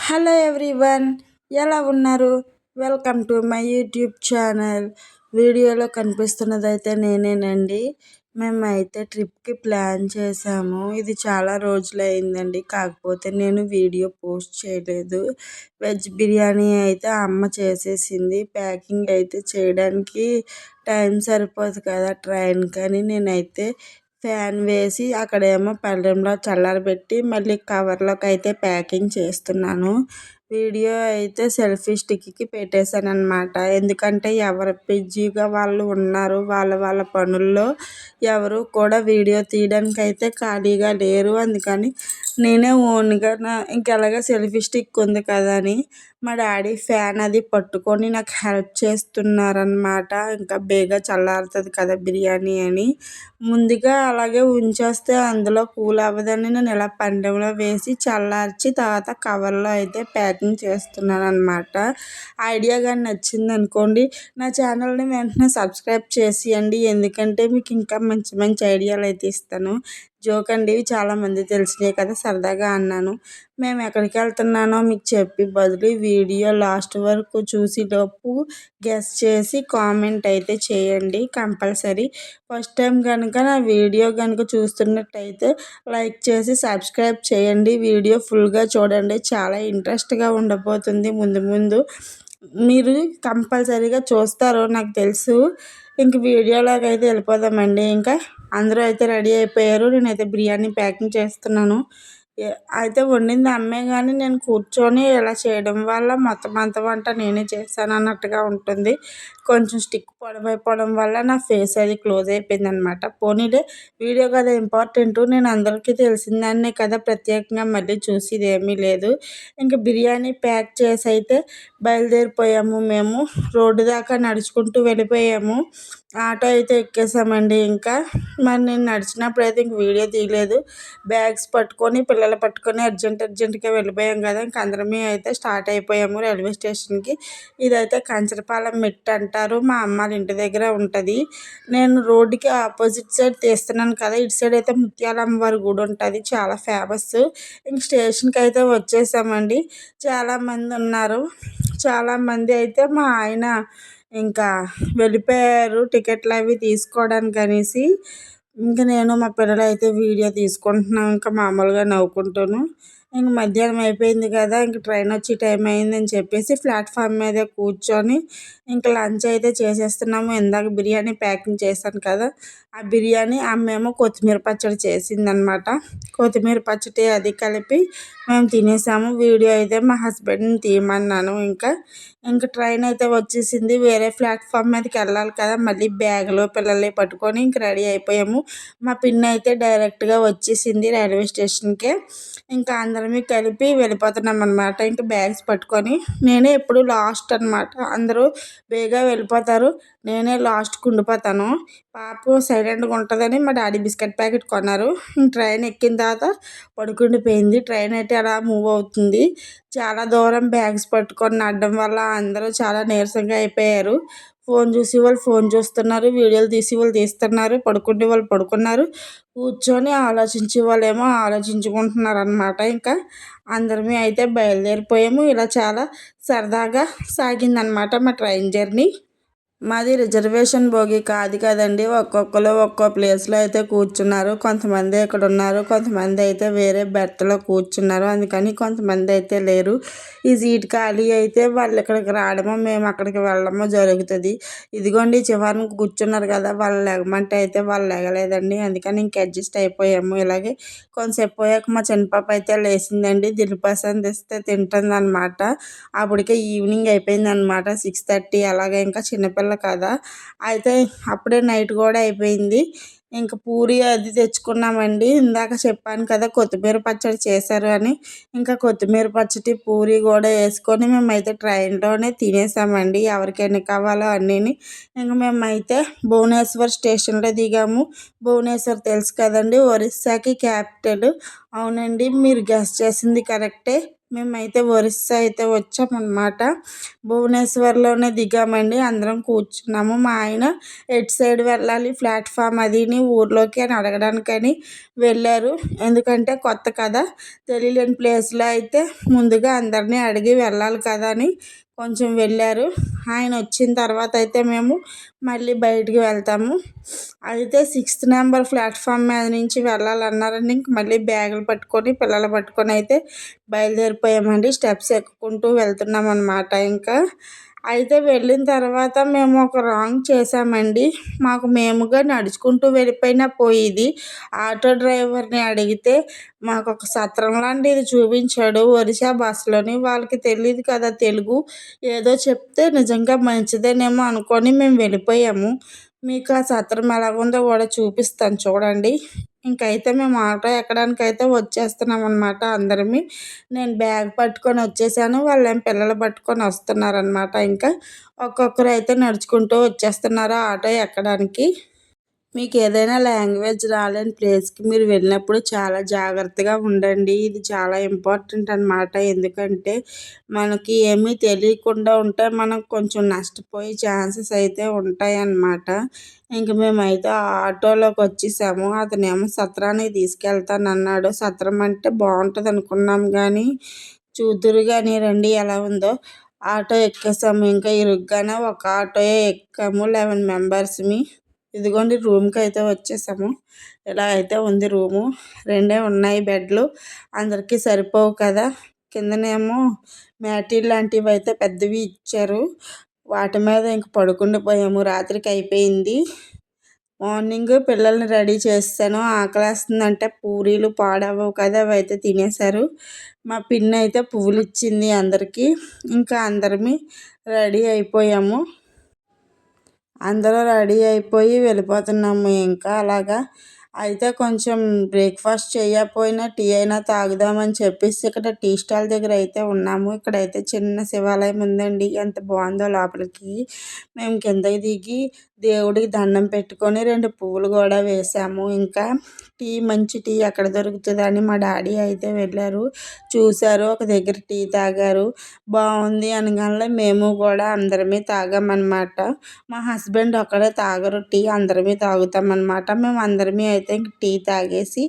Hello everyone, ఎలా ఉన్నారు? Welcome to my YouTube channel. వీడియోలో కనిపిస్తున్నదైతే నేనేనండి. మేమైతే ట్రిప్కి ప్లాన్ చేసాము. ఇది చాలా రోజులైందండి, కాకపోతే నేను వీడియో పోస్ట్ చేయలేదు. వెజ్ బిర్యానీ అయితే అమ్మ చేసేసింది. ప్యాకింగ్ అయితే చేయడానికి టైం సరిపోదు కదా ట్రైన్కి అని నేనైతే ఫ్యాన్ వేసి అక్కడేమో పళ్ళెంలో చల్లారబెట్టి మళ్ళీ కవర్లోకి అయితే ప్యాకింగ్ చేస్తున్నాను. వీడియో అయితే సెల్ఫీ స్టిక్కి పెట్టేశాను అనమాట. ఎందుకంటే ఎవరు బిజీగా వాళ్ళు ఉన్నారు, వాళ్ళ వాళ్ళ పనుల్లో ఎవరు కూడా వీడియో తీయడానికి అయితే ఖాళీగా లేరు. అందుకని నేనే ఓన్గా ఇంకెలాగా సెల్ఫీ స్టిక్ ఉంది కదా అని మా డాడీ ఫ్యాన్ అది పట్టుకొని నాకు హెల్ప్ చేస్తున్నారనమాట. ఇంకా బేగా చల్లారుతుంది కదా బిర్యానీ అని ముందుగా అలాగే ఉంచేస్తే అందులో కూల్ అవ్వదని నేను ఇలా పండెంలో వేసి చల్లార్చి తర్వాత కవర్లో అయితే ప్యాకింగ్ చేస్తున్నాను అనమాట. ఐడియా కానీ నచ్చింది అనుకోండి, నా ఛానల్ని వెంటనే సబ్స్క్రైబ్ చేసేయండి. ఎందుకంటే మీకు ఇంకా మంచి మంచి ఐడియాలు అయితే ఇస్తాను. జోక్ అండి, ఇవి చాలామంది తెలిసినాయి కదా, సరదాగా అన్నాను. మేము ఎక్కడికి వెళ్తున్నానో మీకు చెప్పి బదులు వీడియో లాస్ట్ వరకు చూసేలోపు గెస్ చేసి కామెంట్ అయితే చేయండి కంపల్సరీ. ఫస్ట్ టైం కనుక నా వీడియో కనుక చూస్తున్నట్టయితే లైక్ చేసి సబ్స్క్రైబ్ చేయండి. వీడియో ఫుల్గా చూడండి, చాలా ఇంట్రెస్ట్గా ఉండబోతుంది. ముందు ముందు మీరు కంపల్సరీగా చూస్తారో నాకు తెలుసు. ఇంక వీడియోలోకి అయితే వెళ్ళిపోదామండి. ఇంకా అందరూ అయితే రెడీ అయిపోయారు. నేనైతే బిర్యానీ ప్యాకింగ్ చేస్తున్నాను. అయితే వండింది అమ్మే, కానీ నేను కూర్చొని ఇలా చేయడం వల్ల మొత్తం అంత వంట నేనే చేశాను అన్నట్టుగా ఉంటుంది. కొంచెం స్టిక్ పొడవైపోవడం వల్ల నా ఫేస్ అది క్లోజ్ అయిపోయింది అనమాట. పోనీలే, వీడియో కదా ఇంపార్టెంట్, నేను అందరికీ తెలిసిందాన్నే కదా, ప్రత్యేకంగా మళ్ళీ చూసేది ఏమీ లేదు. ఇంకా బిర్యానీ ప్యాక్ చేసి అయితే బయలుదేరిపోయాము. మేము రోడ్డు దాకా నడుచుకుంటూ వెళ్ళిపోయాము. ఆటో అయితే ఎక్కేసామండి. ఇంకా మరి నేను నడిచినప్పుడు అయితే ఇంక వీడియో తీయలేదు. బ్యాగ్స్ పట్టుకొని పిల్లలు పట్టుకొని అర్జెంటుగా వెళ్ళిపోయాం కదా. ఇంక అందరమే అయితే స్టార్ట్ అయిపోయాము రైల్వే స్టేషన్కి. ఇదైతే కంచరపాలెం మెట్టు అంటారు, మా అమ్మ వాళ్ళ ఇంటి దగ్గర ఉంటుంది. నేను రోడ్డుకి ఆపోజిట్ సైడ్ తీస్తున్నాను కదా, ఇటు సైడ్ అయితే ముత్యాలమ్మ వారి గుడి ఉంటుంది, చాలా ఫేమస్. ఇంక స్టేషన్కి అయితే వచ్చేసామండి. చాలామంది ఉన్నారు. చాలామంది అయితే మా ఆయన ఇంకా వెళ్ళిపోయారు టికెట్లు అవి తీసుకోవడానికి అనేసి. ఇంకా నేను మా పిల్లలు అయితే వీడియో తీసుకుంటున్నాం ఇంకా మామూలుగా నవ్వుకుంటాను. ఇంక మధ్యాహ్నం అయిపోయింది కదా, ఇంక ట్రైన్ వచ్చి టైం అయిందని చెప్పేసి ప్లాట్ఫామ్ మీద కూర్చొని ఇంకా లంచ్ అయితే చేసేస్తున్నాము. ఇందాక బిర్యానీ ప్యాకింగ్ చేశాను కదా, ఆ బిర్యానీ అమ్మేమో కొత్తిమీర పచ్చడి చేసిందనమాట. కొత్తిమీర పచ్చడి అది కలిపి మేము తినేసాము. వీడియో అయితే మా హస్బెండ్ని తీయమన్నాను. ఇంకా ట్రైన్ అయితే వచ్చేసింది. వేరే ప్లాట్ఫామ్ మీదకి వెళ్ళాలి కదా, మళ్ళీ బ్యాగులు పిల్లల్ని పట్టుకొని ఇంక రెడీ అయిపోయాము. మా పిన్ని అయితే డైరెక్ట్గా వచ్చేసింది రైల్వే స్టేషన్కే. ఇంకా అందరమే కలిపి వెళ్ళిపోతున్నాం అనమాట. ఇంకా బ్యాగ్స్ పట్టుకొని నేనే ఎప్పుడు లాస్ట్ అనమాట. అందరూ బేగా వెళ్ళిపోతారు, నేనే లాస్ట్కి ఉండిపోతాను. పాప సైలెంట్గా ఉంటుందని మా డాడీ బిస్కెట్ ప్యాకెట్ కొన్నారు. ట్రైన్ ఎక్కిన తర్వాత పడుకుండిపోయింది. ట్రైన్ అయితే అలా మూవ్ అవుతుంది. చాలా దూరం బ్యాగ్స్ పట్టుకొని నడడం వల్ల అందరూ చాలా నీరసంగా అయిపోయారు. ఫోన్ చూసి వాళ్ళు ఫోన్ చూస్తున్నారు, వీడియోలు తీసి వాళ్ళు తీస్తున్నారు, పడుకునే వాళ్ళు పడుకున్నారు, కూర్చొని ఆలోచించే వాళ్ళేమో ఆలోచించుకుంటున్నారు అనమాట. ఇంకా అందరమే అయితే బయలుదేరిపోయాము. ఇలా చాలా సరదాగా సాగిందనమాట మా ట్రైన్ జర్నీ. మాది రిజర్వేషన్ బోగి కాదు కదండి, ఒక్కొక్కరు ఒక్కో ప్లేస్లో అయితే కూర్చున్నారు. కొంతమంది ఇక్కడ ఉన్నారు, కొంతమంది అయితే వేరే బెర్త్లో కూర్చున్నారు. అందుకని కొంతమంది అయితే లేరు. ఈ సీట్ ఖాళీ అయితే వాళ్ళు ఇక్కడికి రావడమో మేము అక్కడికి వెళ్ళడమో జరుగుతుంది. ఇదిగోండి చివరిని కూర్చున్నారు కదా, వాళ్ళు లెగమంటే అయితే వాళ్ళు లెగలేదండి. అందుకని ఇంక అడ్జస్ట్ అయిపోయాము. ఇలాగే కొంతసేపు పోయాక మా చిన్న పాప అయితే లేచిందండి, దిల్పసంద్ ఇస్తే తింటుంది అనమాట. అప్పటికే ఈవినింగ్ అయిపోయింది అనమాట, 6:30 అలాగే. ఇంకా చిన్నపిల్ల కదా, అయితే అప్పుడే నైట్ కూడా అయిపోయింది. ఇంకా పూరి అది తెచ్చుకున్నామండి. ఇందాక చెప్పాను కదా కొత్తిమీర పచ్చడి చేశారు అని. ఇంకా కొత్తిమీర పచ్చడి పూరి కూడా వేసుకొని మేమైతే ట్రైన్లోనే తినేసామండి, ఎవరికి ఎన్ని కావాలో అన్నీని. ఇంకా మేమైతే భువనేశ్వర్ స్టేషన్లో దిగాము. భువనేశ్వర్ తెలుసు కదండి, ఒరిస్సాకి క్యాపిటల్. అవునండి, మీరు గెస్ చేసింది కరెక్టే. మేమైతే ఒరిస్సా అయితే వచ్చామన్నమాట. భువనేశ్వర్‌లోనే దిగామండి. అందరం కూర్చున్నాము. మా ఆయన ఎటు సైడ్ వెళ్ళాలి ప్లాట్‌ఫామ్ అదిని ఊర్లోకి అని అడగడానికని వెళ్ళారు. ఎందుకంటే కొత్త కదా! తెలియలేని ప్లేస్‌లో అయితే ముందుగా అందరిని అడిగి వెళ్ళాలి కదా అని కొంచెం వెళ్ళారు. ఆయన వచ్చిన తర్వాత అయితే మేము మళ్ళీ బయటికి వెళ్తాము. అయితే సిక్స్త్ నెంబర్ ప్లాట్‌ఫామ్ మీద నుంచి వెళ్ళాలన్నారండి. ఇంక మళ్ళీ బ్యాగులు పట్టుకొని పిల్లలు పట్టుకొని అయితే బయలుదేరిపోయామండి. స్టెప్స్ ఎక్కుకుంటూ వెళ్తున్నామన్నమాట ఇంకా. అయితే వెళ్ళిన తర్వాత మేము ఒక రాంగ్ చేసామండి. మాకు మేముగా నడుచుకుంటూ వెళ్ళిపోయినా పోయేది. ఆటో డ్రైవర్‌ని అడిగితే మాకొక సత్రం లాంటిది చూపించాడు ఒరిస్సా భాషలోని. వాళ్ళకి తెలీదు కదా తెలుగు. ఏదో చెప్తే నిజంగా మంచిదేనేమో అనుకోని మేము వెళ్ళిపోయాము. మీకు ఆ సత్రం ఎలాగుందో కూడా చూపిస్తాను చూడండి. ఇంకైతే మేము ఆటో ఎక్కడానికైతే వచ్చేస్తున్నామన్నమాట అందరమి. నేను బ్యాగ్ పట్టుకొని వచ్చేసాను. వాళ్ళేమో పిల్లలు పట్టుకొని వస్తున్నారనమాట. ఇంకా ఒక్కొక్కరు అయితే నడుచుకుంటూ వచ్చేస్తున్నారు ఆటో ఎక్కడానికి. మీకు ఏదైనా లాంగ్వేజ్ రాలేని ప్లేస్‌కి మీరు వెళ్ళినప్పుడు చాలా జాగ్రత్తగా ఉండండి. ఇది చాలా ఇంపార్టెంట్ అనమాట. ఎందుకంటే మనకి ఏమీ తెలియకుండా ఉంటే మనం కొంచెం నష్టపోయే ఛాన్సెస్ అయితే ఉంటాయన్నమాట. ఇంక మేమైతే ఆటోలోకి వచ్చేసాము. అతనేమో సత్రానికి తీసుకెళ్తానన్నాడు. సత్రం అంటే బాగుంటుంది అనుకున్నాం కానీ చూద్దురు గాని రండి ఎలా ఉందో. ఆటో ఎక్కేసాము. ఇంకా ఇరుగ్గానే ఒక ఆటోయే ఎక్కాము 11 మెంబర్స్‌మి. ఇదిగోండి రూమ్‌కి అయితే వచ్చేసాము. ఇలా అయితే ఉంది రూము. 2 ఉన్నాయి బెడ్లు. అందరికీ సరిపోవు కదా! కిందనేమో మ్యాటీలు లాంటివి అయితే పెద్దవి ఇచ్చారు. వాటి మీద ఇంక పడుకుండిపోయాము. రాత్రికి అయిపోయింది. మార్నింగ్ పిల్లల్ని రెడీ చేసేసాను. ఆకలేస్తుందంటే పూరీలు పాడవ్వవు కదా! అవైతే తినేశారు. మా పిన్ని అయితే పువ్వులు ఇచ్చింది అందరికీ. ఇంకా అందరమీ రెడీ అయిపోయాము. అందరూ రెడీ అయిపోయి వెళ్ళిపోతున్నాము ఇంకా అలాగా. అయితే కొంచెం బ్రేక్‌ఫాస్ట్ చేయకపోయినా టీ అయినా తాగుదామని చెప్పేసి ఇక్కడ టీ స్టాల్ దగ్గర అయితే ఉన్నాము. ఇక్కడైతే చిన్న శివాలయం ఉందండి. ఎంత బాగుందో లోపలికి. మేము కిందకి దిగి దేవుడికి దండం పెట్టుకొని 2 పువ్వులు కూడా వేసాము. ఇంకా మంచి టీ ఎక్కడ దొరుకుతుందని మా డాడీ అయితే వెళ్ళారు. చూసారు. ఒక దగ్గర టీ తాగారు. బాగుంది అనగానే మేము కూడా అందరమే తాగామన్నమాట. మా హస్బెండ్ ఒక్కడే తాగరు టీ. అందరమే తాగుతామన్నమాట. మేము అందరమే అయితే ఇంక టీ తాగేసి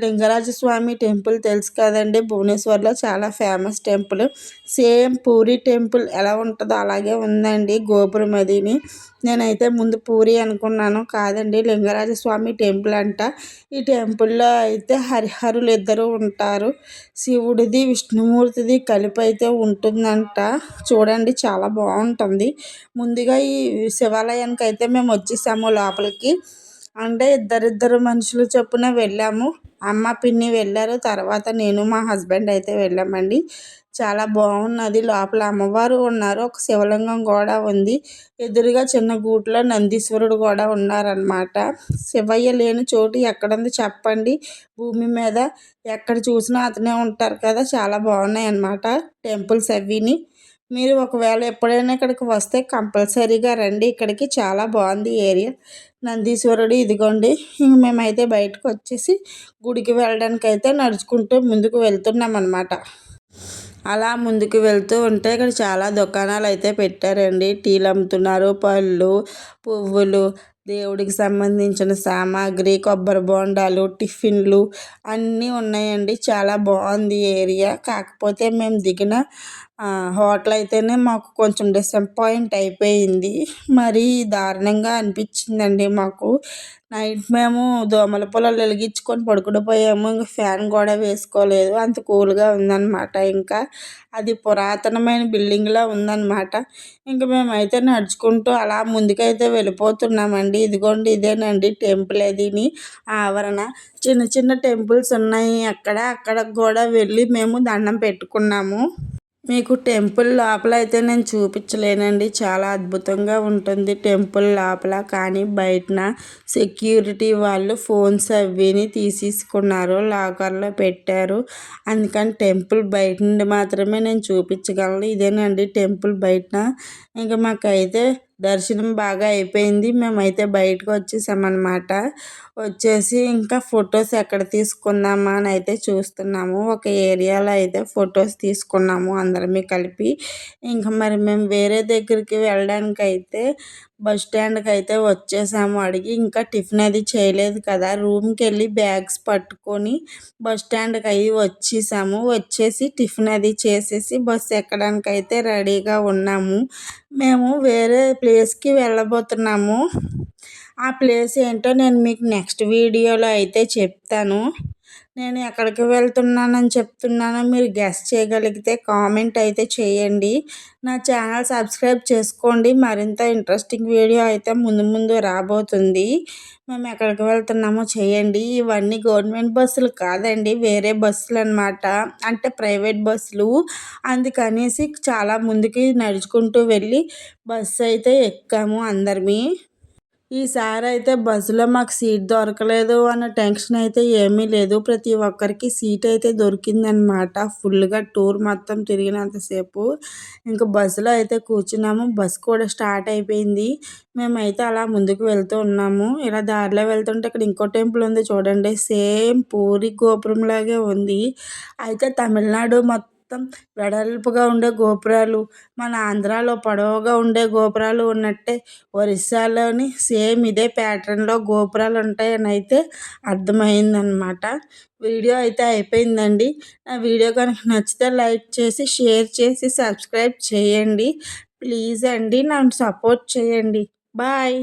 లింగరాజస్వామి టెంపుల్ తెలుసు కదండి! భువనేశ్వర్‌లో చాలా famous temple. Same puri temple ఎలా ఉంటుందో అలాగే ఉందండి గోపురం అదిని. నేనైతే ముందు పూరి అనుకున్నాను. కాదండి లింగరాజస్వామి టెంపుల్ అంట. ఈ టెంపుల్‌లో అయితే హరిహరులు ఇద్దరు ఉంటారు. శివుడిది విష్ణుమూర్తిది కలిపి అయితే ఉంటుందంట. చూడండి చాలా బాగుంటుంది. ముందుగా ఈ శివాలయానికి అయితే మేము వచ్చేసాము లోపలికి. అంటే ఇద్దరిద్దరు మనుషులు చొప్పున వెళ్ళాము. అమ్మ పిన్ని వెళ్ళారు. తర్వాత నేను మా హస్బెండ్ అయితే వెళ్ళామండి. చాలా బాగున్నది. లోపల అమ్మవారు ఉన్నారు. ఒక శివలింగం కూడా ఉంది. ఎదురుగా చిన్న గూట్లో నందీశ్వరుడు కూడా ఉన్నారనమాట. శివయ్య లేని చోటు ఎక్కడుంది చెప్పండి భూమి మీద? ఎక్కడ చూసినా అతనే ఉంటారు కదా! చాలా బాగున్నాయి అన్నమాట టెంపుల్స్ అవిని. మీరు ఒకవేళ ఎప్పుడైనా ఇక్కడికి వస్తే కంపల్సరీగా రండి. ఇక్కడికి చాలా బాగుంది ఏరియా. నందీశ్వరుడు ఇదిగోండి. ఇంక మేమైతే బయటకు వచ్చేసి గుడికి వెళ్ళడానికి అయితే నడుచుకుంటూ ముందుకు వెళ్తున్నాం అన్నమాట. అలా ముందుకు వెళ్తూ ఉంటే ఇక్కడ చాలా దుకాణాలు అయితే పెట్టారండి. టీలు అమ్ముతున్నారు. పళ్ళు, పువ్వులు, దేవుడికి సంబంధించిన సామాగ్రి, కొబ్బరి బోండాలు, టిఫిన్లు అన్నీ ఉన్నాయండి. చాలా బాగుంది ఏరియా. కాకపోతే మేము దిగిన హోటల్ అయితేనే మాకు కొంచెం డిసప్పాయింట్ అయిపోయింది. మరీ దారుణంగా అనిపించిందండి మాకు. నైట్ మేము దోమల పొలాలు వెలిగించుకొని పడుకుండిపోయాము. ఇంక ఫ్యాన్ కూడా వేసుకోలేదు. అంత కూల్గా ఉందన్నమాట. ఇంకా అది పురాతనమైన బిల్డింగ్లా ఉందన్నమాట. ఇంక మేమైతే నడుచుకుంటూ అలా ముందుకైతే వెళ్ళిపోతున్నామండి. ఇదిగోండి ఇదేనండి టెంపుల్ అదిని ఆవరణ. చిన్న చిన్న టెంపుల్స్ ఉన్నాయి అక్కడ. అక్కడికి కూడా వెళ్ళి మేము దండం పెట్టుకున్నాము. మీకు టెంపుల్ లోపల అయితే నేను చూపించలేనండి. చాలా అద్భుతంగా ఉంటుంది టెంపుల్ లోపల. కానీ బయటన సెక్యూరిటీ వాళ్ళు ఫోన్స్ అవిని తీసేసుకున్నారు. లాకర్లో పెట్టారు. అందుకని టెంపుల్ బయట నుండి మాత్రమే నేను చూపించగలను. ఇదేనండి టెంపుల్ బయటన. ఇంకా మాకైతే దర్శనం బాగా అయిపోయింది. మేమైతే బయటకు వచ్చేసామన్నమాట. వచ్చేసి ఇంకా ఫొటోస్ ఎక్కడ తీసుకుందామా అని అయితే చూస్తున్నాము. ఒక ఏరియాలో అయితే ఫొటోస్ తీసుకున్నాము అందరమే కలిపి. ఇంకా మరి మేము వేరే దగ్గరికి వెళ్ళడానికైతే బస్ స్టాండ్కి అయితే వచ్చేసాము. అడిగి ఇంకా టిఫిన్ అది చేయలేదు కదా, రూమ్కి వెళ్ళి బ్యాగ్స్ పట్టుకొని బస్ స్టాండ్కి అవి వచ్చేసాము. వచ్చేసి టిఫిన్ అది చేసేసి బస్సు ఎక్కడానికి అయితే రెడీగా ఉన్నాము. మేము వేరే ప్లేస్కి వెళ్ళబోతున్నాము. ఆ ప్లేస్ ఏంటో నేను మీకు నెక్స్ట్ వీడియోలో అయితే చెప్తాను. నేను ఎక్కడికి వెళ్తున్నానని చెప్తున్నానో మీరు గెస్ చేయగలిగితే కామెంట్ అయితే చేయండి. నా ఛానల్ సబ్స్క్రైబ్ చేసుకోండి. మరింత ఇంట్రెస్టింగ్ వీడియో అయితే ముందు ముందు రాబోతుంది. మేము ఎక్కడికి వెళ్తున్నామో చేయండి. ఇవన్నీ గవర్నమెంట్ బస్సులు కాదండి, వేరే బస్సులు అన్నమాట. అంటే ప్రైవేట్ బస్సులు. అందుకనేసి చాలా ముందుకి నడుచుకుంటూ వెళ్ళి బస్సు అయితే ఎక్కాము అందరమీ. ఈసారి అయితే బస్సులో మాకు సీట్ దొరకలేదు అన్న టెన్షన్ అయితే ఏమీ లేదు. ప్రతి ఒక్కరికి సీట్ అయితే దొరికిందనమాట. ఫుల్గా టూర్ మొత్తం తిరిగినంతసేపు ఇంకా బస్సులో అయితే కూర్చున్నాము. బస్సు కూడా స్టార్ట్ అయిపోయింది. మేమైతే అలా ముందుకు వెళ్తూ ఉన్నాము. ఇలా దారిలో వెళ్తుంటే ఇక్కడ ఇంకో టెంపుల్ ఉంది చూడండి, సేమ్ పూరి గోపురంలాగే ఉంది. అయితే తమిళనాడు మొత్తం వెడల్పుగా ఉండే గోపురాలు, మన ఆంధ్రాలో పొడవుగా ఉండే గోపురాలు ఉన్నట్టే ఒరిస్సాలోని సేమ్ ఇదే ప్యాటర్న్లో గోపురాలు ఉంటాయని అయితే అర్థమైందనమాట. వీడియో అయితే అయిపోయిందండి. నా వీడియో కనుక నచ్చితే లైక్ చేసి షేర్ చేసి సబ్స్క్రైబ్ చేయండి. ప్లీజ్ అండి నన్ను సపోర్ట్ చేయండి. బాయ్.